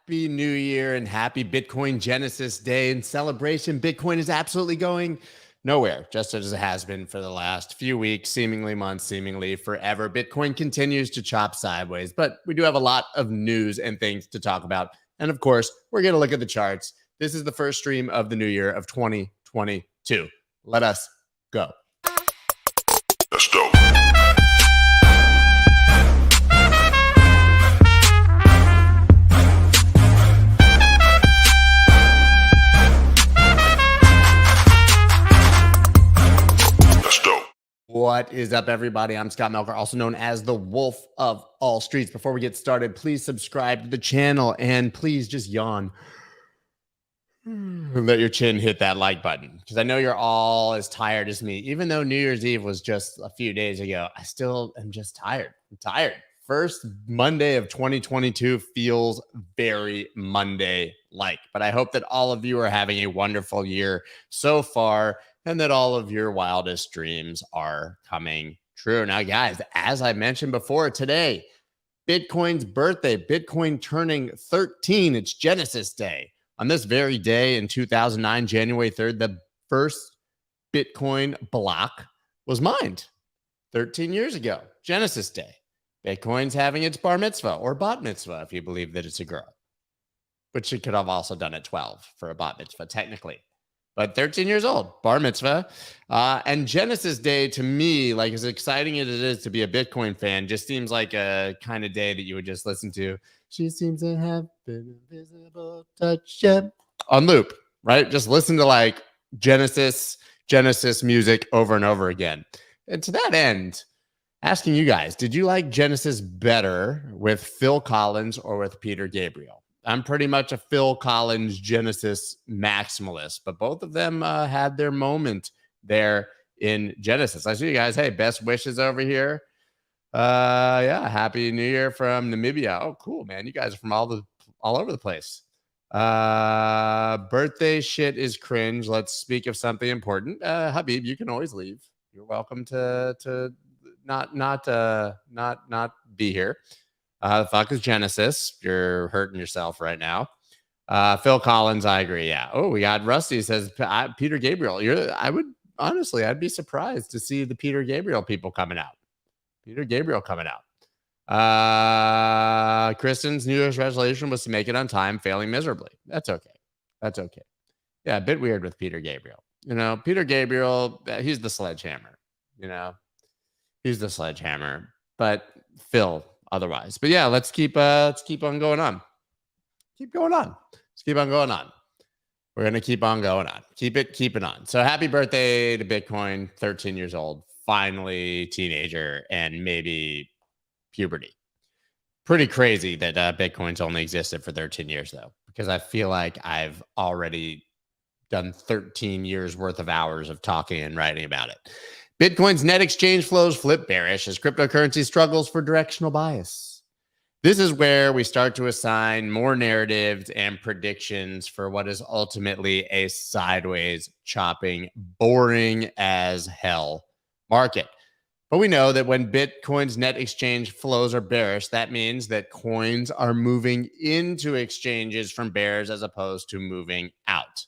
Happy New Year and happy Bitcoin Genesis Day and celebration. Bitcoin is absolutely going nowhere, just as it has been for the last few weeks, seemingly months, seemingly forever. Bitcoin continues to chop sideways, but we do have a lot of news and things to talk about. And of course, we're going to look at the charts. This is the first stream of the new year of 2022. Let us go. Let's go. What is up, everybody? I'm Scott Melker, also known as the Wolf of All Streets. Before we get started, please subscribe to the channel and please just yawn and let your chin hit that like button, because I know you're all as tired as me. Even though New Year's Eve was just a few days ago, I still am just tired. I'm tired. First Monday of 2022 feels very Monday-like, but I hope that all of you are having a wonderful year so far, and that all of your wildest dreams are coming true. Now, guys, as I mentioned before, today, Bitcoin's birthday, Bitcoin turning 13. It's Genesis Day. On this very day in 2009, January 3rd, the first Bitcoin block was mined 13 years ago, Genesis Day. Bitcoin's having its bar mitzvah or bat mitzvah, if you believe that it's a girl, which she could have also done at 12 for a bat mitzvah, technically. But 13 years old, bar mitzvah. And Genesis Day, to me, like as exciting as it is to be a Bitcoin fan, just seems like a kind of day that you would just listen to. She seems to have been invisible touch on loop, right? Just listen to like Genesis music over and over again. And to that end, asking you guys, did you like Genesis better with Phil Collins or with Peter Gabriel? I'm pretty much a Phil Collins Genesis maximalist, but both of them had their moment there in Genesis. I see you guys. Hey, best wishes over here. Yeah, happy New Year from Namibia. Oh, cool, man. You guys are from all over the place. Birthday shit is cringe. Let's speak of something important. Habib, you can always leave. You're welcome to not be here. The fuck is Genesis? You're hurting yourself right now. Phil Collins, I agree. Yeah. Oh, we got Rusty says Peter Gabriel. I'd be surprised to see the Peter Gabriel people coming out. Peter Gabriel coming out. Kristen's New Year's resolution was to make it on time, failing miserably. That's okay. That's okay. Yeah, a bit weird with Peter Gabriel. You know, Peter Gabriel, he's the sledgehammer. You know, he's the sledgehammer. But Phil, otherwise. But yeah, let's keep on going on. Keep going on. Let's keep on going on. We're going to keep on going on. Keep it on. So happy birthday to Bitcoin, 13 years old, finally teenager, and maybe puberty. Pretty crazy that Bitcoin's only existed for 13 years, though, because I feel like I've already done 13 years worth of hours of talking and writing about it. Bitcoin's net exchange flows flip bearish as cryptocurrency struggles for directional bias. This is where we start to assign more narratives and predictions for what is ultimately a sideways, chopping, boring as hell market. But we know that when Bitcoin's net exchange flows are bearish, that means that coins are moving into exchanges from bears as opposed to moving out,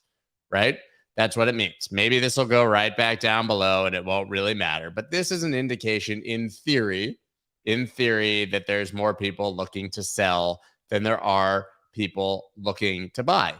right? That's what it means. Maybe this will go right back down below and it won't really matter. But this is an indication in theory, that there's more people looking to sell than there are people looking to buy,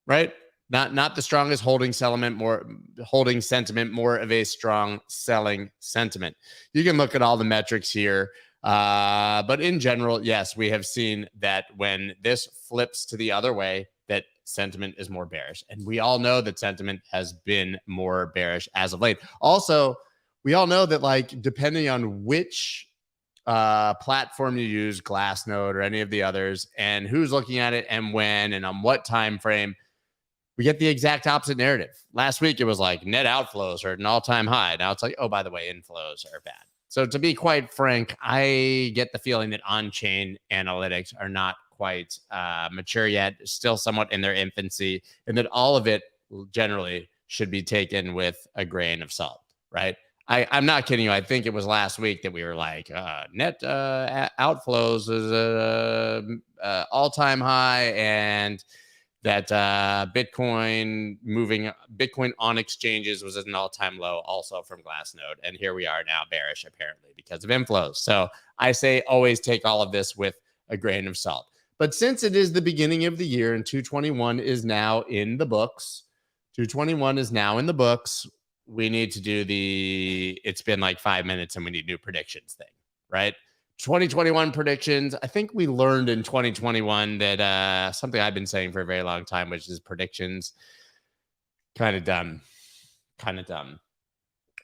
right? Not the strongest holding sentiment, more of a strong selling sentiment. You can look at all the metrics here. But in general, yes, we have seen that when this flips to the other way, that sentiment is more bearish. And we all know that sentiment has been more bearish as of late. Also, we all know that, like, depending on which platform you use, Glassnode or any of the others, and who's looking at it and when and on what time frame, we get the exact opposite narrative. Last week, it was like net outflows are at an all-time high. Now it's like, oh, by the way, inflows are bad. So to be quite frank, I get the feeling that on-chain analytics are not quite mature yet, still somewhat in their infancy, and that all of it generally should be taken with a grain of salt, right? I'm not kidding you. I think it was last week that we were like, net outflows is all-time high, and that Bitcoin on exchanges was at an all-time low, also from Glassnode. And here we are now, bearish apparently because of inflows. So I say always take all of this with a grain of salt. But since it is the beginning of the year and 221 is now in the books, we need to do it's been like 5 minutes and we need new predictions thing, right? 2021 predictions. I think we learned in 2021 that something I've been saying for a very long time, which is predictions kind of dumb,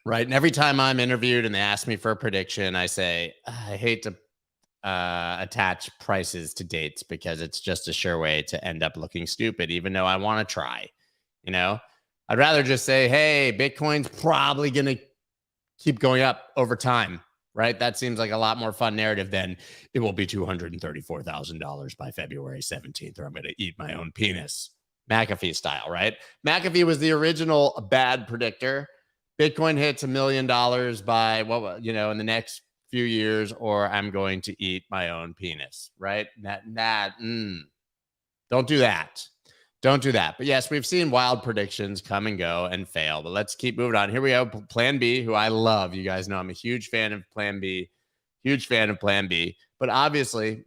right? And every time I'm interviewed and they ask me for a prediction, I say, I hate to attach prices to dates because it's just a sure way to end up looking stupid, even though I want to try, I'd rather just say, hey, Bitcoin's probably going to keep going up over time, right? That seems like a lot more fun narrative than it will be $234,000 by February 17th, or I'm going to eat my own penis. McAfee style, right? McAfee was the original bad predictor. Bitcoin hits $1 million by in the next few years, or I'm going to eat my own penis, right? Don't do that. Don't do that. But yes, we've seen wild predictions come and go and fail, but let's keep moving on. Here we go. Planb, who I love. You guys know I'm a huge fan of Planb. But obviously,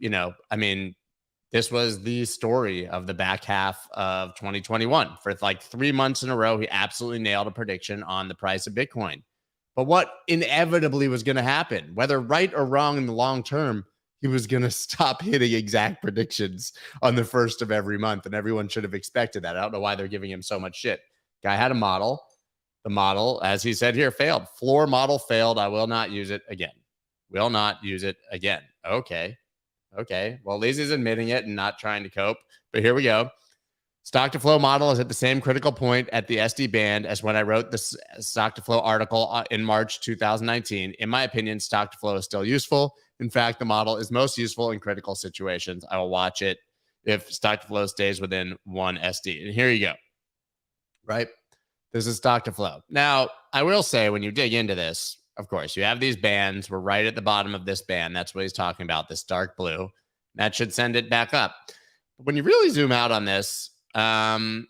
this was the story of the back half of 2021. For like 3 months in a row, he absolutely nailed a prediction on the price of Bitcoin. But what inevitably was going to happen, whether right or wrong in the long term, he was going to stop hitting exact predictions on the first of every month. And everyone should have expected that. I don't know why they're giving him so much shit. Guy had a model. The model, as he said here, failed. Floor model failed. I will not use it again. Okay. Well, at least he's admitting it and not trying to cope. But here we go. Stock to flow model is at the same critical point at the SD band as when I wrote this stock to flow article in March 2019. In my opinion, stock to flow is still useful. In fact, the model is most useful in critical situations. I will watch it if stock to flow stays within 1 SD. And here you go. Right? This is stock to flow. Now, I will say when you dig into this, of course, you have these bands. We're right at the bottom of this band. That's what he's talking about, this dark blue. That should send it back up. But when you really zoom out on this, this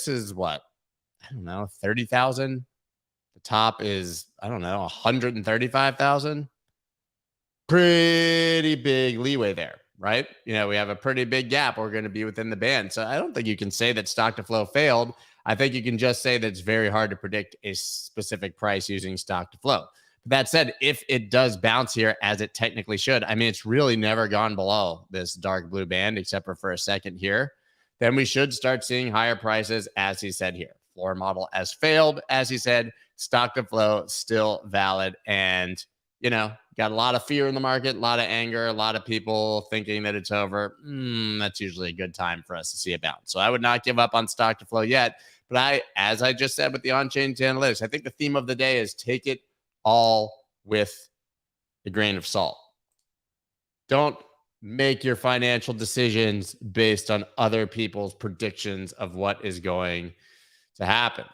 is what? I don't know, 30,000. The top is, 135,000. Pretty big leeway there, right? We have a pretty big gap. We're going to be within the band. So I don't think you can say that stock to flow failed. I think you can just say that it's very hard to predict a specific price using stock to flow. That said, if it does bounce here, as it technically should, it's really never gone below this dark blue band except for a second here, then we should start seeing higher prices, as he said here. Floor model has failed, as he said. Stock to flow still valid. And, got a lot of fear in the market, a lot of anger, a lot of people thinking that it's over. That's usually a good time for us to see a bounce. So I would not give up on stock to flow yet. But as I just said with the on-chain analytics, I think the theme of the day is take it all with a grain of salt. Don't make your financial decisions based on other people's predictions of what is going to happen.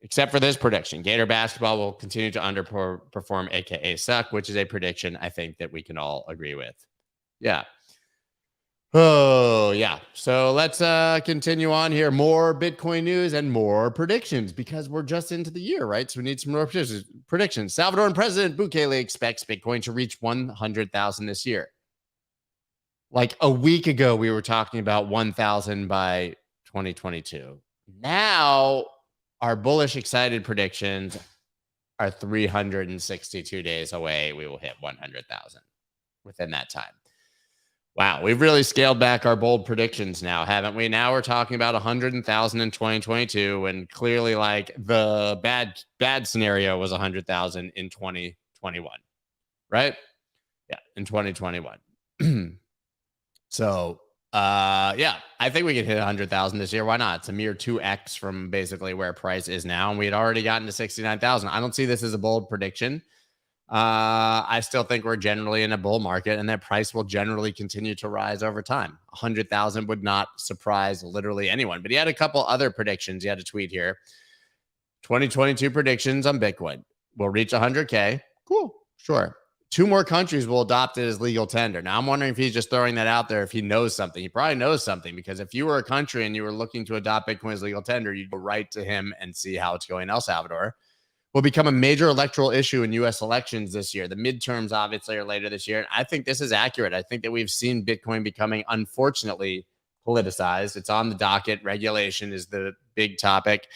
Except for this prediction, Gator basketball will continue to underperform, aka suck, which is a prediction I think that we can all agree with. Yeah. Oh, yeah. So let's continue on here. More Bitcoin news and more predictions because we're just into the year, right? So we need some more predictions. Salvadoran President Bukele expects Bitcoin to reach 100,000 this year. Like a week ago, we were talking about 1,000 by 2022. Now, our bullish, excited predictions are 362 days away. We will hit 100,000 within that time. Wow, we've really scaled back our bold predictions now, haven't we? Now we're talking about 100,000 in 2022, when clearly, like, the bad scenario was 100,000 in 2021, right? Yeah, in 2021. So, I think we could hit 100,000 this year. Why not? It's a mere 2x from basically where price is now, and we had already gotten to 69,000. I don't see this as a bold prediction. I still think we're generally in a bull market and that price will generally continue to rise over time. 100,000 would not surprise literally anyone. But he had a couple other predictions. He had a tweet here. 2022 predictions on Bitcoin. We'll reach 100K. Cool. Sure. 2 more countries will adopt it as legal tender. Now, I'm wondering if he's just throwing that out there, if he knows something. He probably knows something, because if you were a country and you were looking to adopt Bitcoin as legal tender, you'd go right to him and see how it's going. El Salvador will become a major electoral issue in U.S. elections this year. The midterms, obviously, are later this year. And I think this is accurate. I think that we've seen Bitcoin becoming, unfortunately, politicized. It's on the docket. Regulation is the big topic.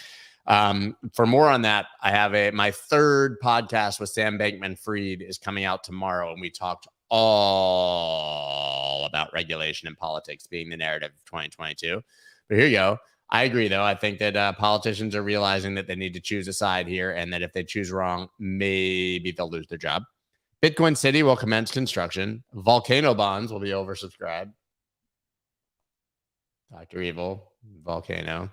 For more on that, I have my 3rd podcast with Sam Bankman-Fried is coming out tomorrow, and we talked all about regulation and politics being the narrative of 2022. But here you go. I agree, though. I think that politicians are realizing that they need to choose a side here, and that if they choose wrong, maybe they'll lose their job. Bitcoin City will commence construction. Volcano bonds will be oversubscribed. Dr. Evil, Volcano.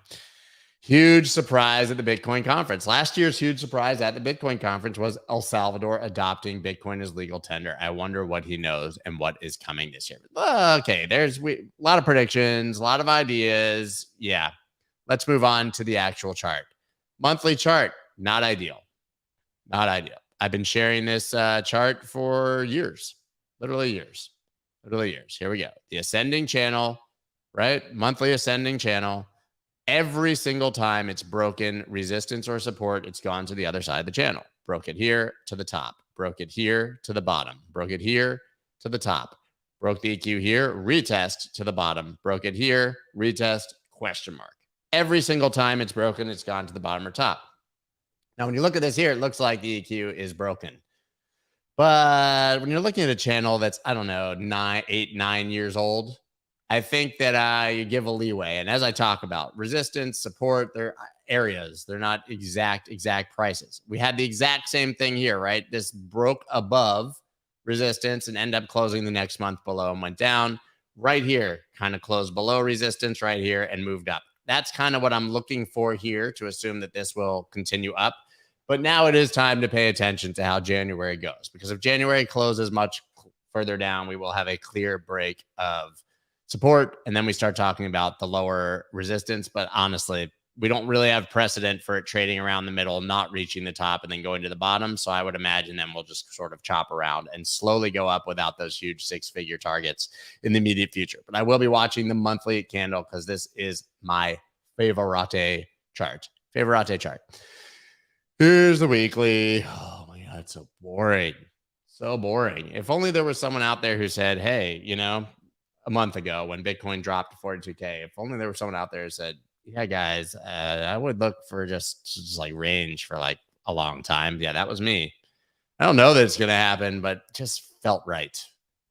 Huge surprise at the Bitcoin conference. Last year's huge surprise at the Bitcoin conference was El Salvador adopting Bitcoin as legal tender. I wonder what he knows and what is coming this year. Okay, there's a lot of predictions, a lot of ideas. Yeah, let's move on to the actual chart. Monthly chart, not ideal. Not ideal. I've been sharing this chart for years, literally years. Here we go. The ascending channel, right? Monthly ascending channel. Every single time it's broken resistance or support, it's gone to the other side of the channel. Broke it here to the top. Broke it here to the bottom. Broke it here to the top. Broke the EQ here, retest to the bottom. Broke it here, retest, question mark. Every single time it's broken, it's gone to the bottom or top. Now, when you look at this here, it looks like the EQ is broken. But when you're looking at a channel that's, I don't know, 8, 9 years old, I think that you give a leeway. And as I talk about resistance, support, they're areas. They're not exact prices. We had the exact same thing here, right? This broke above resistance and ended up closing the next month below and went down. Right here, kind of closed below resistance right here and moved up. That's kind of what I'm looking for here, to assume that this will continue up. But now it is time to pay attention to how January goes, because if January closes much further down, we will have a clear break of support, and then we start talking about the lower resistance. But honestly, we don't really have precedent for it trading around the middle, not reaching the top, and then going to the bottom. So I would imagine then we'll just sort of chop around and slowly go up without those huge 6-figure targets in the immediate future. But I will be watching the monthly candle, because this is my favorite chart. Here's the weekly. Oh my God, it's so boring. So boring. If only there was someone out there who said, hey, a month ago when Bitcoin dropped to 42K, if only there was someone out there who said, yeah, guys, I would look for just like range for like a long time. Yeah, that was me. I don't know that it's going to happen, but just felt right.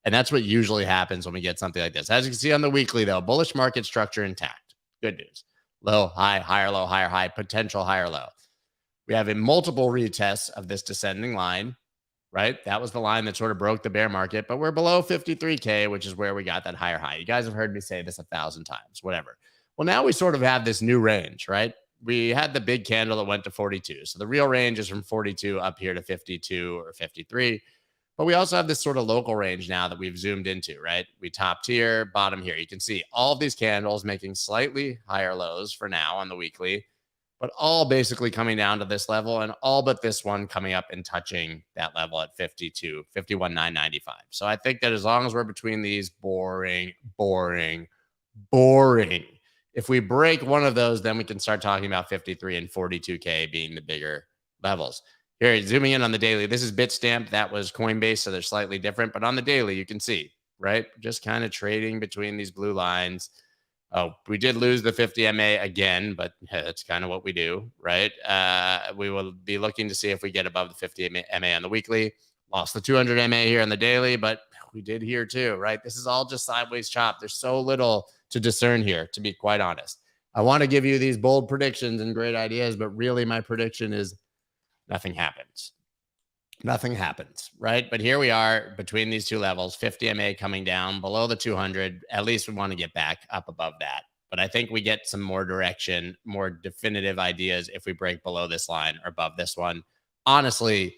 And that's what usually happens when we get something like this. As you can see on the weekly, though, bullish market structure intact. Good news. Low, high, higher, low, higher, high, potential higher, low. We have a multiple retests of this descending line. Right? That was the line that sort of broke the bear market, but we're below 53K, which is where we got that higher high. You guys have heard me say this 1,000 times, whatever. Well, now we sort of have this new range, right? We had the big candle that went to 42. So the real range is from 42 up here to 52 or 53. But we also have this sort of local range now that we've zoomed into, right? We topped here, bottom here. You can see all of these candles making slightly higher lows for now on the weekly, but all basically coming down to this level, and all but this one coming up and touching that level at 51,995. So I think that as long as we're between these, boring. If we break one of those, then we can start talking about 53 and 42K being the bigger levels. Here, zooming in on the daily, this is Bitstamp. That was Coinbase, so they're slightly different. But on the daily, you can see, right? Just kind of trading between these blue lines. Oh, we did lose the 50 MA again, but that's kind of what we do, right? We will be looking to see if we get above the 50 MA on the weekly. Lost the 200 MA here on the daily, but we did here too, right? This is all just sideways chop. There's so little to discern here, to be quite honest. I want to give you these bold predictions and great ideas, but really my prediction is nothing happens. Nothing happens, right? But here we are between these two levels, 50 MA coming down below the 200. At least we want to get back up above that. But I think we get some more direction, more definitive ideas if we break below this line or above this one. Honestly,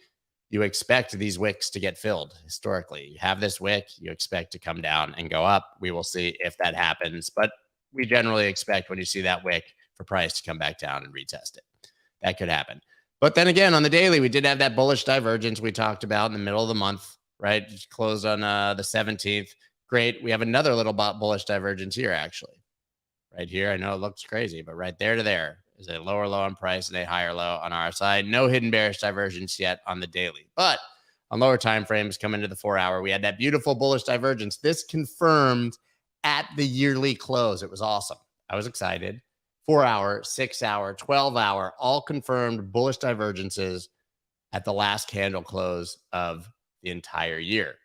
you expect these wicks to get filled historically. You have this wick, you expect to come down and go up. We will see if that happens. But we generally expect when you see that wick for price to come back down and retest it. that could happen. But then again, on the daily, we did have that bullish divergence we talked about in the middle of the month, right? Just closed on the 17th. Great. We have another little bullish divergence here, actually. Right here. I know it looks crazy, but right there to there is a lower low on price and a higher low on our side. No hidden bearish divergence yet on the daily. But on lower time frames, come into the 4-hour, we had that beautiful bullish divergence. This confirmed at the yearly close. It was awesome. I was excited. 4-hour, 6-hour, 12-hour, all confirmed bullish divergences at the last candle close of the entire year.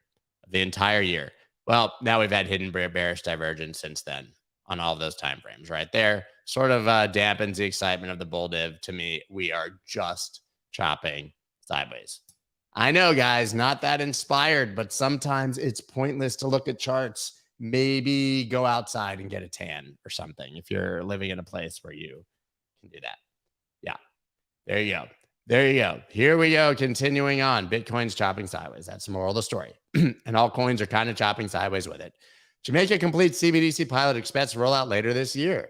Well, now we've had hidden bearish divergence since then on all of those time frames right there. Sort of dampens the excitement of the bull div. To me, we are just chopping sideways. I know, guys, not that inspired, but sometimes it's pointless to look at charts. Maybe go outside and get a tan or something if you're living in a place where you can do that. Yeah, there you go. There you go. Here we go. Continuing on. Bitcoin's chopping sideways. That's the moral of the story. And all coins are kind of chopping sideways with it. Jamaica completes CBDC pilot, expects to roll out later this year.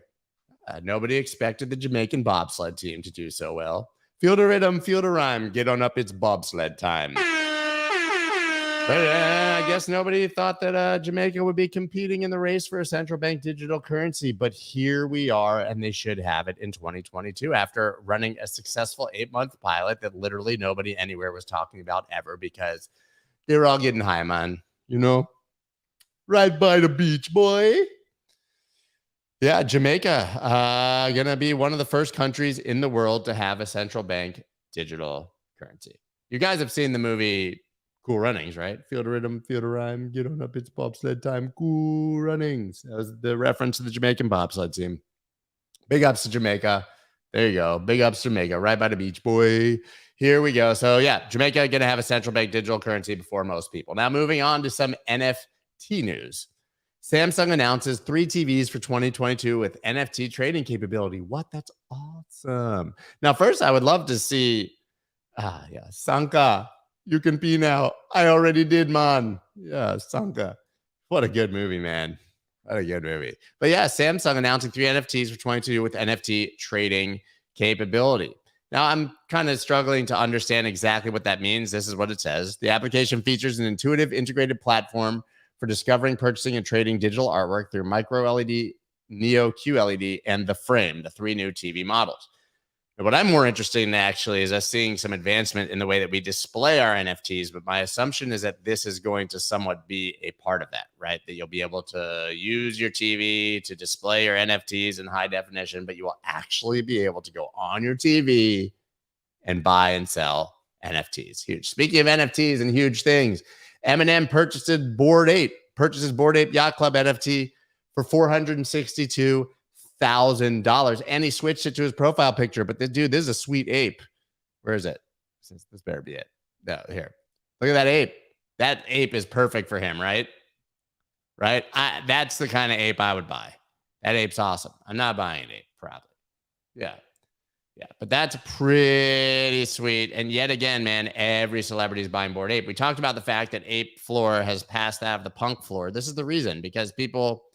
Nobody expected the Jamaican bobsled team to do so well. Feel the rhythm, feel the rhyme. Get on up, it's bobsled time. But I guess nobody thought that Jamaica would be competing in the race for a central bank digital currency. But here we are, and they should have it in 2022 after running a successful 8-month pilot that literally nobody anywhere was talking about ever because they were all getting high, man. You know? Right by the beach, boy. Yeah, Jamaica, going to be one of the first countries in the world to have a central bank digital currency. You guys have seen the movie Cool Runnings, right? Feel the rhythm, feel the rhyme, get on up, it's bobsled time, Cool Runnings. That was the reference to the Jamaican bobsled team. Big ups to Jamaica. There you go. Big ups to Jamaica, right by the beach, boy. Here we go. So yeah, Jamaica going to have a central bank digital currency before most people. Now moving on to some NFT news. Samsung announces 3 TVs for 2022 with NFT trading capability. What? That's awesome. Now, first, I would love to see, Sanka, you can pee now. I already did, man. Yeah, Sanka. What a good movie, man. What a good movie. But yeah, Samsung announcing 3 NFTs for 2022 with NFT trading capability. Now, I'm kind of struggling to understand exactly what that means. This is what it says. The application features an intuitive integrated platform for discovering, purchasing, and trading digital artwork through micro LED, Neo QLED, and the Frame, the 3 new TV models. And what I'm more interested in actually is us seeing some advancement in the way that we display our NFTs. But my assumption is that this is going to somewhat be a part of that, right? That you'll be able to use your TV to display your NFTs in high definition, but you will actually be able to go on your TV and buy and sell NFTs. Huge. Speaking of NFTs and huge things, Eminem purchases Bored Ape Yacht Club NFT for $462,000, and he switched it to his profile picture. But this is a sweet ape. Where is it? This better be it. No, here. Look at that ape. That ape is perfect for him, right? Right? That's the kind of ape I would buy. That ape's awesome. I'm not buying an ape, probably. Yeah. Yeah, but that's pretty sweet. And yet again, man, every celebrity is buying Bored Ape. We talked about the fact that Ape floor has passed that of the punk floor. This is the reason, because people,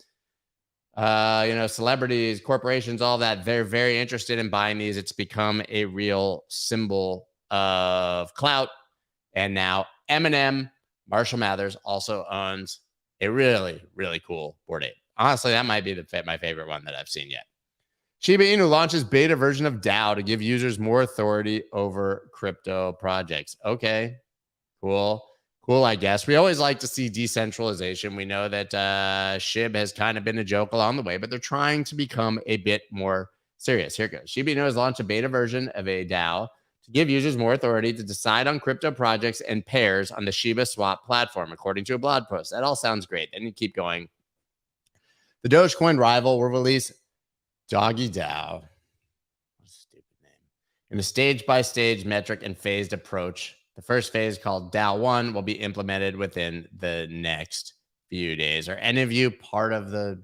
celebrities, corporations, all that, they're very interested in buying these. It's become a real symbol of clout. And now Eminem, Marshall Mathers, also owns a really, really cool Bored Ape. Honestly, that might be my favorite one that I've seen yet. Shiba Inu launches beta version of DAO to give users more authority over crypto projects. Okay, cool, I guess. We always like to see decentralization. We know that Shib has kind of been a joke along the way, but they're trying to become a bit more serious. Here it goes. Shiba Inu has launched a beta version of a DAO to give users more authority to decide on crypto projects and pairs on the Shiba Swap platform, according to a blog post. That all sounds great. Then you keep going. The Dogecoin rival will release Doggy DAO, what a stupid name, in a stage-by-stage metric and phased approach. The first phase, called DAO 1, will be implemented within the next few days. Are any of you part of the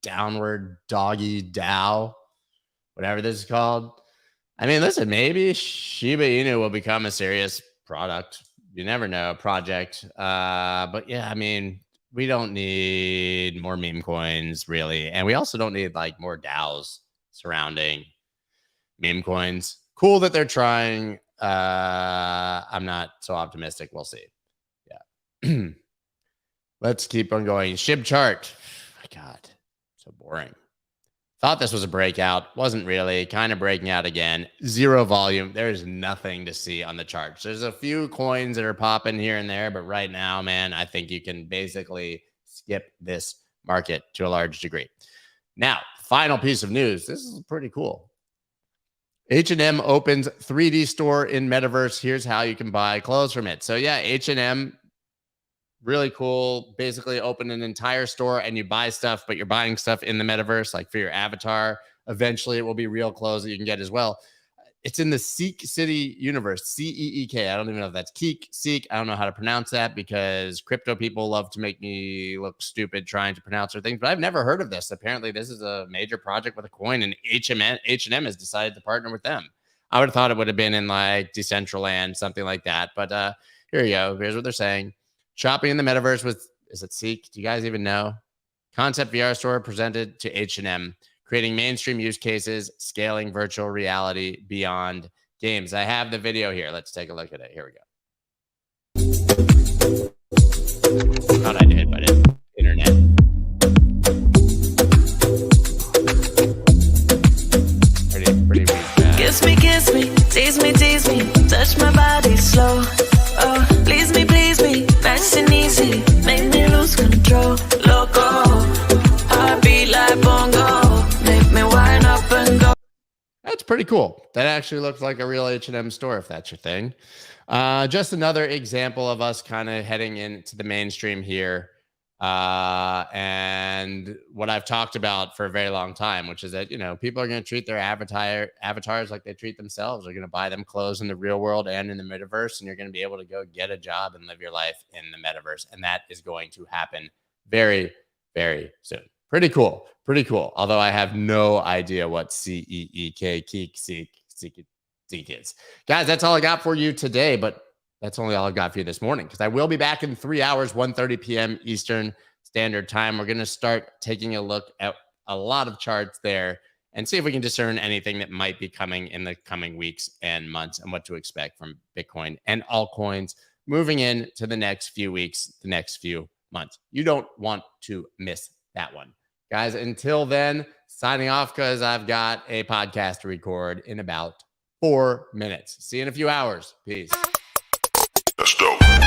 downward doggy DAO, whatever this is called? I mean, listen, maybe Shiba Inu will become a serious product. You never know, project. But yeah, I mean, we don't need more meme coins, really. And we also don't need like more DAOs surrounding meme coins. cool that they're trying. I'm not so optimistic. We'll see. Yeah. Let's keep on going. Shib chart. My God, so boring. Thought this was a breakout. Wasn't really. Kind of breaking out again. Zero volume. There's nothing to see on the charts. There's a few coins that are popping here and there, but right now, man, I think you can basically skip this market to a large degree. Now, final piece of news. This is pretty cool. H&M opens 3D store in Metaverse. Here's how you can buy clothes from it. So yeah, H&M, really cool. Basically open an entire store and you buy stuff, but you're buying stuff in the Metaverse, like for your avatar. Eventually it will be real clothes that you can get as well. It's in the Seek City universe, C-E-E-K. I don't even know if that's Seek. I don't know how to pronounce that because crypto people love to make me look stupid trying to pronounce their things, but I've never heard of this. Apparently this is a major project with a coin, and H&M has decided to partner with them. I would have thought it would have been in like Decentraland, something like that. But here you go. Here's what they're saying. Shopping in the Metaverse with, is it Seek? Do you guys even know? Concept VR store presented to H&M, creating mainstream use cases, scaling virtual reality beyond games. I have the video here. Let's take a look at it. Here we go. Thought I did, but it's internet. Pretty weak. Kiss me, tease me, touch my body slow. Oh, please me, nice and easy, make me lose control. Loco, heartbeat like bongo, make me wind up and go. That's pretty cool. That actually looks like a real H&M store, if that's your thing. Just another example of us kind of heading into the mainstream here. And what I've talked about for a very long time, which is that, you know, people are going to treat their avatars like they treat themselves. They're going to buy them clothes in the real world and in the metaverse, and you're going to be able to go get a job and live your life in the metaverse. And that is going to happen very, very soon. Pretty cool. Pretty cool. Although I have no idea what Seek is. Guys, that's all I got for you today, but that's only all I've got for you this morning, because I will be back in 3 hours, 1:30 p.m. Eastern Standard Time. We're going to start taking a look at a lot of charts there and see if we can discern anything that might be coming in the coming weeks and months, and what to expect from Bitcoin and altcoins moving into the next few weeks, the next few months. You don't want to miss that one. Guys, until then, signing off because I've got a podcast to record in about 4 minutes. See you in a few hours. Peace. That's dope.